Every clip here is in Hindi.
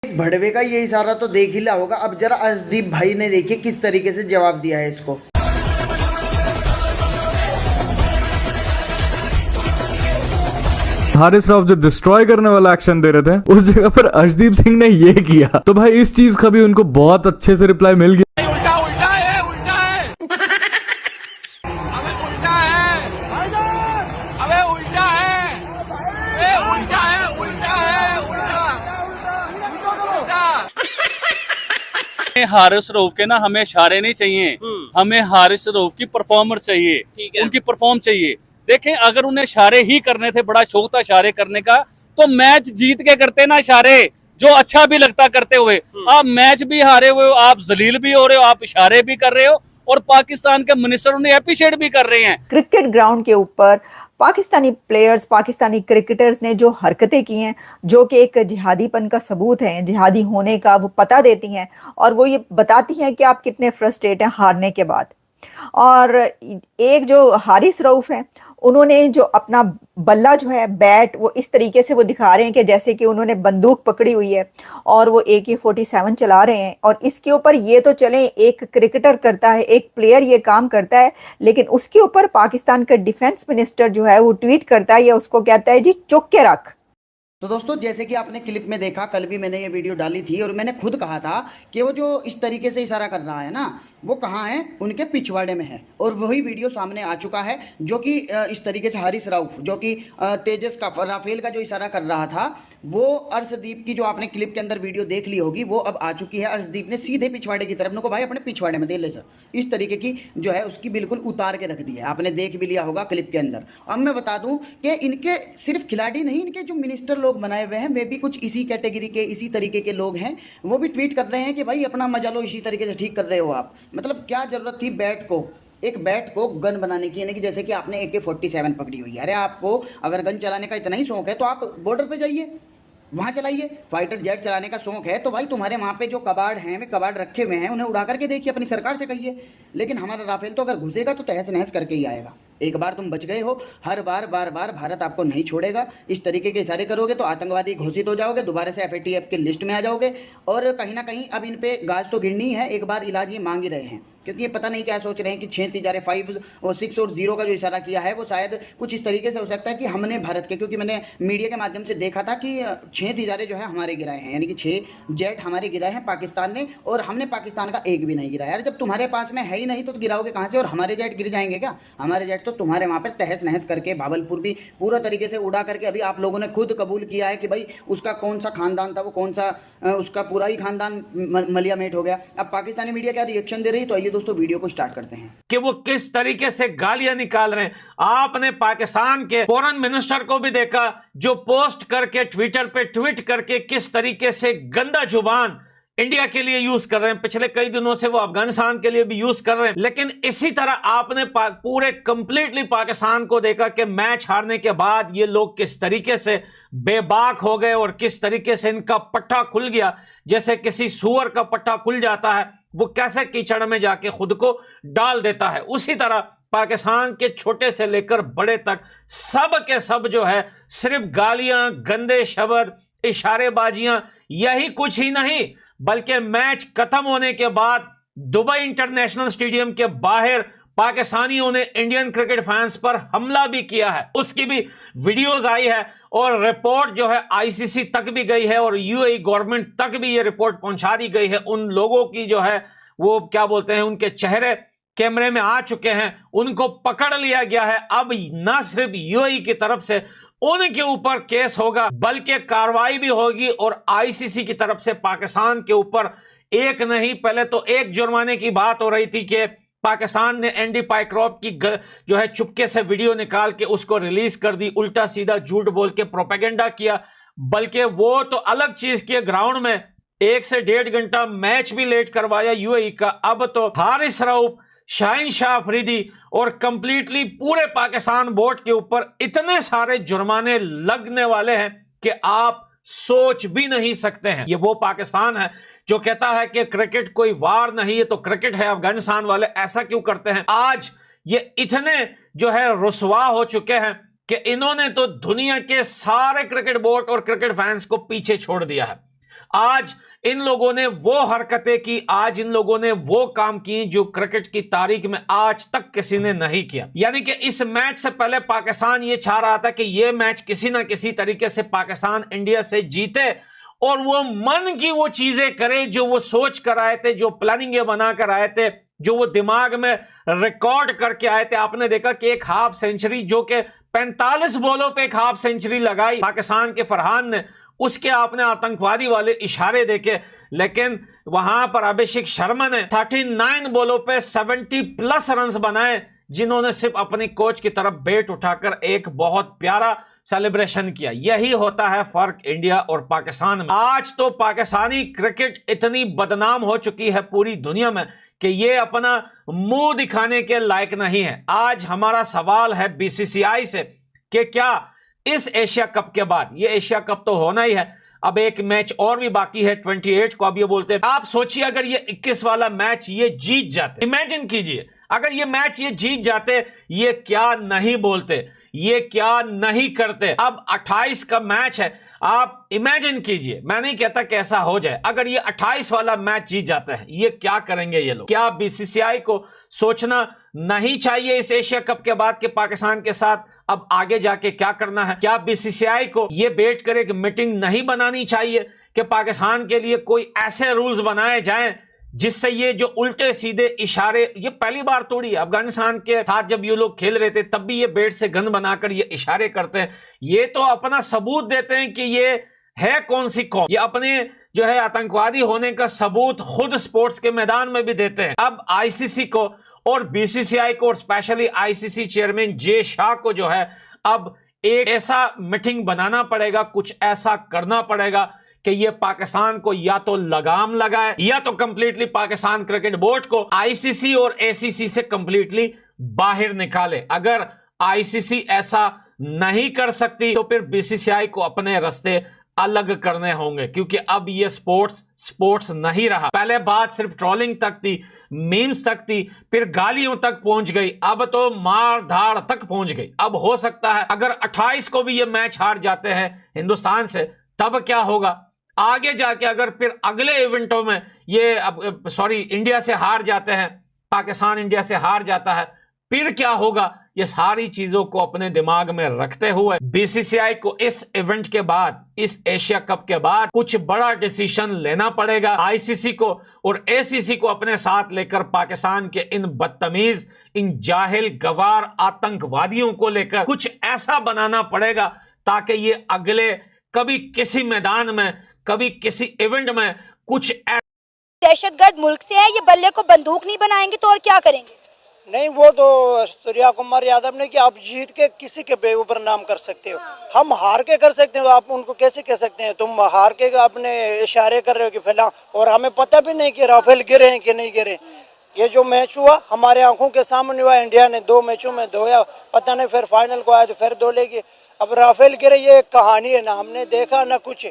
इस भड़वे का ये इशारा तो देख ही लिया होगा। अब जरा अर्शदीप भाई ने देखिए किस तरीके से जवाब दिया है इसको। हारिस राव जो डिस्ट्रॉय करने वाला एक्शन दे रहे थे, उस जगह पर अर्शदीप सिंह ने ये किया, तो भाई इस चीज का भी उनको बहुत अच्छे से रिप्लाई मिल गया। उल्टा उल्टा है, उल्टा है, अबे उल्टा है, अबे उल्टा है, उल्टा है, उल्टा है, उल्टा। हारिस रऊफ के ना हमें इशारे नहीं चाहिए, हमें हारिस रऊफ की परफॉर्मर चाहिए, उनकी परफॉर्म चाहिए। देखें, अगर उन्हें इशारे ही करने थे, बड़ा शौक था इशारे करने का, तो मैच जीत के करते ना इशारे, जो अच्छा भी लगता करते हुए। आप मैच भी हारे हुए हो, आप जलील भी हो रहे हो, आप इशारे भी कर रहे हो, और पाकिस्तान के मिनिस्टर उन्हें अप्रिशिएट भी कर रहे हैं। क्रिकेट ग्राउंड के ऊपर पाकिस्तानी प्लेयर्स, पाकिस्तानी क्रिकेटर्स ने जो हरकतें की हैं, जो कि एक जिहादीपन का सबूत है, जिहादी होने का वो पता देती हैं, और वो ये बताती हैं कि आप कितने फ्रस्ट्रेट हैं हारने के बाद। और एक जो हारिस रऊफ हैं, उन्होंने जो अपना बल्ला जो है, बैट, वो इस तरीके से वो दिखा रहे हैं कि जैसे कि उन्होंने बंदूक पकड़ी हुई है और वो AK-47 चला रहे हैं। और इसके ऊपर ये तो चले एक क्रिकेटर करता है, एक प्लेयर ये काम करता है, लेकिन उसके ऊपर पाकिस्तान का डिफेंस मिनिस्टर जो है वो ट्वीट करता है या उसको कहता है जी चुप के रख। तो दोस्तों, जैसे कि आपने क्लिप में देखा, कल भी मैंने ये वीडियो डाली थी और मैंने खुद कहा था कि वो जो इस तरीके से इशारा कर रहा है ना, वो कहाँ है, उनके पिछवाड़े में है। और वही वीडियो सामने आ चुका है, जो कि इस तरीके से हारिस रऊफ, जो कि तेजस का, राफेल का जो इशारा कर रहा था, वो अर्शदीप की जो आपने क्लिप के अंदर वीडियो देख ली होगी, वो अब आ चुकी है। अर्शदीप ने सीधे पिछवाड़े की तरफ, नको भाई अपने पिछवाड़े में दे ले सर, इस तरीके की जो है उसकी बिल्कुल उतार के रख दी है। आपने देख भी लिया होगा क्लिप के अंदर। अब मैं बता दूं कि इनके सिर्फ खिलाड़ी नहीं, इनके जो मिनिस्टर लोग बनाए हुए हैं, वे भी कुछ इसी कैटेगरी के, इसी तरीके के लोग हैं। वो भी ट्वीट कर रहे हैं कि भाई अपना मजा लो, इसी तरीके से ठीक कर रहे हो आप। मतलब क्या जरूरत थी बैट को, एक बैट को गन बनाने की, यानी कि जैसे कि आपने AK-47 पकड़ी हुई है। अरे आपको अगर गन चलाने का इतना ही शौक है तो आप बॉर्डर पे जाइए, वहाँ चलाइए। फाइटर जेट चलाने का शौक है तो भाई तुम्हारे वहाँ पे जो कबाड़ हैं, वे कबाड़ रखे हुए हैं, उन्हें उड़ा करके देखिए, अपनी सरकार से कहिए। लेकिन हमारा राफेल तो अगर घुसेगा तो तहस नहस करके ही आएगा। एक बार तुम बच गए हो, हर बार बार बार भारत आपको नहीं छोड़ेगा। इस तरीके के इशारे करोगे तो आतंकवादी घोषित हो जाओगे, दोबारा से FATF की लिस्ट में आ जाओगे। और कहीं ना कहीं अब इन पे गाज तो गिरनी है, एक बार इलाज ये मांग ही रहे हैं, क्योंकि ये पता नहीं क्या सोच रहे हैं कि 6 तीजारे 5 और 6 और 0 का जो इशारा किया है, वो शायद कुछ इस तरीके से हो सकता है कि हमने भारत के, क्योंकि मैंने मीडिया के माध्यम से देखा था कि 6 तीजारे जो है हमारे गिराए हैं, यानी कि 6 जेट हमारे गिराए हैं पाकिस्तान ने, और हमने पाकिस्तान का एक भी नहीं गिराया। यार जब तुम्हारे पास में है ही नहीं तो गिराओगे कहाँ से? और हमारे जेट गिर जाएंगे क्या? हमारे जेट तो तुम्हारे वहाँ पर तहस नहस करके, भावलपुर भी पूरा तरीके से उड़ा करके, अभी आप लोगों ने खुद कबूल किया है कि भाई उसका कौन सा खानदान था, वो कौन सा, उसका पूरा ही खानदान मलियामेट हो गया। अब पाकिस्तानी मीडिया क्या रिएक्शन दे रही है, तो आइए दोस्तों वीडियो को स्टार्ट करते हैं कि वो किस तरीके से गालियां निकाल रहे हैं। आपने पाकिस्तान के फॉरेन मिनिस्टर को भी देखा, जो पोस्ट करके ट्विटर पे ट्वीट करके किस तरीके से गंदा जुबान इंडिया के लिए यूज कर रहे हैं। पिछले कई दिनों से वो अफगानिस्तान के लिए भी यूज कर रहे हैं। लेकिन इसी तरह आपने पूरे कंप्लीटली पाकिस्तान को देखा कि मैच हारने के बाद ये लोग किस तरीके से बेबाक हो गए और किस तरीके से इनका पट्टा खुल गया, जैसे किसी सूअर का पट्टा खुल जाता है, वो कैसे कीचड़ में जाके खुद को डाल देता है। उसी तरह पाकिस्तान के छोटे से लेकर बड़े तक सब के सब जो है सिर्फ गालियां, गंदे शब्द, इशारेबाजियां, यही कुछ ही नहीं, बल्कि मैच खत्म होने के बाद दुबई इंटरनेशनल स्टेडियम के बाहर पाकिस्तानियों ने इंडियन क्रिकेट फैंस पर हमला भी किया है। उसकी भी वीडियोस आई है और रिपोर्ट जो है ICC तक भी गई है और UAE गवर्नमेंट तक भी ये रिपोर्ट पहुंचा दी गई है। उन लोगों की जो है वो क्या बोलते हैं, उनके चेहरे कैमरे में आ चुके हैं, उनको पकड़ लिया गया है। अब न सिर्फ UAE की तरफ से उनके ऊपर केस होगा, बल्कि कार्रवाई भी होगी और ICC की तरफ से पाकिस्तान के ऊपर एक नहीं, पहले तो एक जुर्माने की बात हो रही थी कि पाकिस्तान ने एंडी पाइक्रॉप की जो है चुपके से वीडियो निकाल के उसको रिलीज कर दी, उल्टा सीधा झूठ बोल के प्रोपेगेंडा किया। बल्कि वो तो अलग चीज की, ग्राउंड में 1 से 1.5 घंटा मैच भी लेट करवाया UAE का। अब तो हारिस रऊफ, शाहीन शाह अफरीदी और कंप्लीटली पूरे पाकिस्तान बोर्ड के ऊपर इतने सारे जुर्माने लगने वाले हैं कि आप सोच भी नहीं सकते हैं। ये वो पाकिस्तान है जो कहता है कि क्रिकेट कोई वार नहीं है, तो क्रिकेट है। अफगानिस्तान वाले ऐसा क्यों करते हैं? आज ये इतने जो है रुसवा हो चुके हैं कि इन्होंने तो दुनिया के सारे क्रिकेट बोर्ड और क्रिकेट फैंस को पीछे छोड़ दिया है। आज इन लोगों ने वो हरकतें की, आज इन लोगों ने वो काम किए जो क्रिकेट की तारीख में आज तक किसी ने नहीं किया। यानी कि इस मैच से पहले पाकिस्तान ये चाह रहा था कि ये मैच किसी ना किसी तरीके से पाकिस्तान इंडिया से जीते और वो मन की वो चीजें करे जो वो सोच कर आए थे, जो प्लानिंग बना कर आए थे, जो वो दिमाग में रिकॉर्ड करके आए थे। आपने देखा कि एक हाफ सेंचुरी जो कि 45 बॉलों पे एक हाफ सेंचुरी लगाई पाकिस्तान के फरहान ने, उसके आपने आतंकवादी वाले इशारे देखे, लेकिन वहां पर अभिषेक शर्मा ने 39 बॉलों पे 70+ रन बनाए, जिन्होंने सिर्फ अपनी कोच की तरफ बैट उठाकर एक बहुत प्यारा सेलिब्रेशन किया। यही होता है फर्क इंडिया और पाकिस्तान में। आज तो पाकिस्तानी क्रिकेट इतनी बदनाम हो चुकी है पूरी दुनिया में कि ये अपना मुंह दिखाने के लायक नहीं है। आज हमारा सवाल है बीसीसीआई से कि क्या इस एशिया कप के बाद, ये एशिया कप तो होना ही है, अब एक मैच और भी बाकी है 28 को, अब ये बोलते हैं। आप सोचिए अगर ये 21 वाला मैच ये जीत जाते, इमेजिन कीजिए अगर ये मैच ये जीत जाते, ये क्या नहीं बोलते, ये क्या नहीं करते। अब 28 का मैच है, आप इमेजिन कीजिए, मैं नहीं कहता कैसा हो जाए, अगर ये 28 वाला मैच जीत जाता है, ये क्या करेंगे ये लोग। क्या बीसीसीआई को सोचना नहीं चाहिए इस एशिया कप के बाद के पाकिस्तान के साथ अब आगे जाके क्या करना है? क्या बीसीसीआई को ये बैठ कर एक मीटिंग नहीं बनानी चाहिए कि पाकिस्तान के लिए कोई ऐसे रूल्स बनाए जाएं जिससे ये जो उल्टे सीधे इशारे, ये पहली बार तोड़ी है। अफगानिस्तान के साथ जब ये लोग खेल रहे थे तब भी ये बैट से गन बनाकर ये इशारे करते हैं, ये तो अपना सबूत देते हैं कि ये है कौन सी कौम, ये अपने जो है आतंकवादी होने का सबूत खुद स्पोर्ट्स के मैदान में भी देते हैं। अब आईसीसी को और बीसीसीआई को और स्पेशली आईसीसी चेयरमैन जे शाह को जो है अब एक ऐसा मीटिंग बनाना पड़ेगा, कुछ ऐसा करना पड़ेगा कि ये पाकिस्तान को या तो लगाम लगाए या तो कंप्लीटली पाकिस्तान क्रिकेट बोर्ड को आईसीसी और एसीसी से कंप्लीटली बाहर निकाले। अगर आईसीसी ऐसा नहीं कर सकती तो फिर बीसीसीआई को अपने रास्ते अलग करने होंगे, क्योंकि अब ये स्पोर्ट्स नहीं रहा। पहले बात सिर्फ ट्रोलिंग तक थी, मीम्स तक थी, फिर गालियों तक पहुंच गई, अब तो मार धाड़ तक पहुंच गई। अब हो सकता है अगर 28 को भी ये मैच हार जाते हैं हिंदुस्तान से, तब क्या होगा आगे जाके, अगर फिर अगले इवेंटों में ये इंडिया से हार जाते हैं, पाकिस्तान इंडिया से हार जाता है, फिर क्या होगा? ये सारी चीजों को अपने दिमाग में रखते हुए बीसीसीआई को इस इवेंट के बाद, इस एशिया कप के बाद कुछ बड़ा डिसीजन लेना पड़ेगा। आईसीसी को और एसीसी को अपने साथ लेकर पाकिस्तान के इन बदतमीज, इन जाहिल गवार आतंकवादियों को लेकर कुछ ऐसा बनाना पड़ेगा ताकि ये अगले कभी किसी मैदान में, कभी किसी इवेंट में कुछ दहशतगर्द मुल्क से है, ये बल्ले को बंदूक नहीं बनाएंगे तो और क्या करेंगे? नहीं, वो तो सूर्या कुमार यादव ने कि आप जीत के किसी के बेऊपर नाम कर सकते हो, हम हार के कर सकते हो, आप उनको कैसे कह सकते हैं? तुम हार के अपने इशारे कर रहे हो कि फैला, और हमें पता भी नहीं कि राफेल गिरे हैं कि नहीं गिरे। ये जो मैच हुआ हमारे आंखों के सामने हुआ, इंडिया ने 2 मैचों में धोया, पता नहीं फिर फाइनल को आया तो फिर 2 लेगी। अब राफेल गिरे ये एक कहानी है, ना हमने देखा ना कुछ,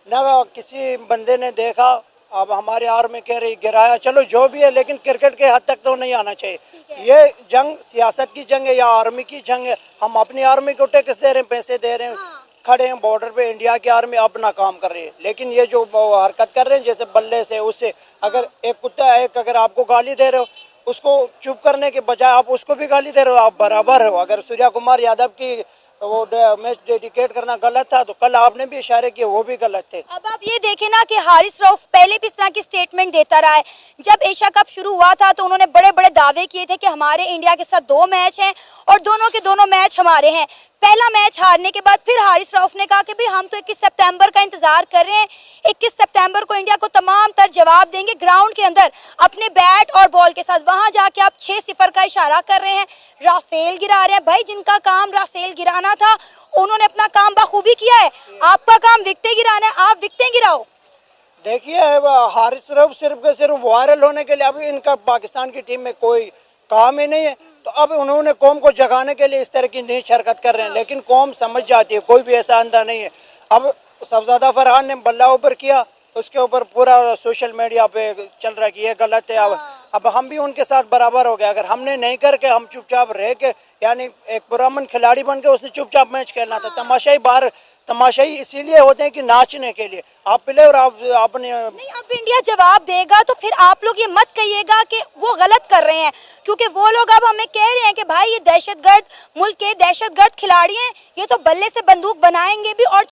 ना किसी बंदे ने देखा। अब हमारे आर्मी कह रही गिराया, चलो जो भी है, लेकिन क्रिकेट के हद तक तो नहीं आना चाहिए। ये जंग सियासत की जंग है या आर्मी की जंग है? हम अपनी आर्मी को टैक्स दे रहे हैं, पैसे दे रहे हैं, खड़े हैं बॉर्डर पे, इंडिया की आर्मी अपना काम कर रही है। लेकिन ये जो हरकत कर रहे हैं जैसे बल्ले से, उससे अगर एक कुत्ता एक अगर आपको गाली दे रहे हो, उसको चुप करने के बजाय आप उसको भी गाली दे रहे हो, आप बराबर हो। अगर सूर्या कुमार यादव की वो मैच डेडिकेट करना गलत था तो कल आपने भी इशारे किए, वो भी गलत थे। अब आप ये देखें ना कि हारिस रऊफ पहले भी इस तरह की स्टेटमेंट देता रहा है। जब एशिया कप शुरू हुआ था तो उन्होंने बड़े बड़े दावे किए थे कि हमारे इंडिया के साथ 2 मैच हैं और दोनों के दोनों मैच हमारे हैं। पहला मैच हारने के बाद फिर हारिस रऊफ ने कहा कि भाई हम तो 21 सितंबर का इंतजार कर रहे हैं, 21 सितंबर को इंडिया को तमाम तर जवाब देंगे ग्राउंड के अंदर अपने बैट और बॉल के साथ। वहां जाके आप 6-0 का इशारा कर रहे हैं, राफेल गिरा रहे हैं। भाई जिनका काम राफेल गिराना था उन्होंने अपना काम बखूबी किया है, आपका काम विकेटें गिराना है, आप विकेटें गिराओ। देखिए हारिस रऊफ सिर्फ के सिर्फ वायरल होने के लिए, अभी इनका पाकिस्तान की टीम में कोई काम ही नहीं है, तो अब उन्होंने कौम को जगाने के लिए इस तरह की नीच हरकत कर रहे हैं। लेकिन कौम समझ जाती है, कोई भी ऐसा अंधा नहीं है। अब शहजादा फरहान ने बल्ला ऊपर किया, उसके ऊपर पूरा सोशल मीडिया पे चल रहा है कि ये गलत है। अब अब हम भी उनके साथ बराबर हो गए। अगर हमने नहीं करके हम चुपचाप रह के, यानी एक पुरअमन खिलाड़ी बन के उसने चुपचाप मैच खेलना था। तमाशाई बाहर तमाशाई इसीलिए होते हैं कि नाचने के लिए। आप प्लेयर आपने नहीं, अब इंडिया जवाब देगा तो फिर आप लोग ये मत कहिएगा कि वो गलत कर रहे हैं, क्योंकि वो लोग अब हमें कह रहे हैं कि भाई ये दहशतगर्द मुल्क के दहशतगर्द खिलाड़ी हैं, ये तो बल्ले से बंदूक बनाएंगे भी और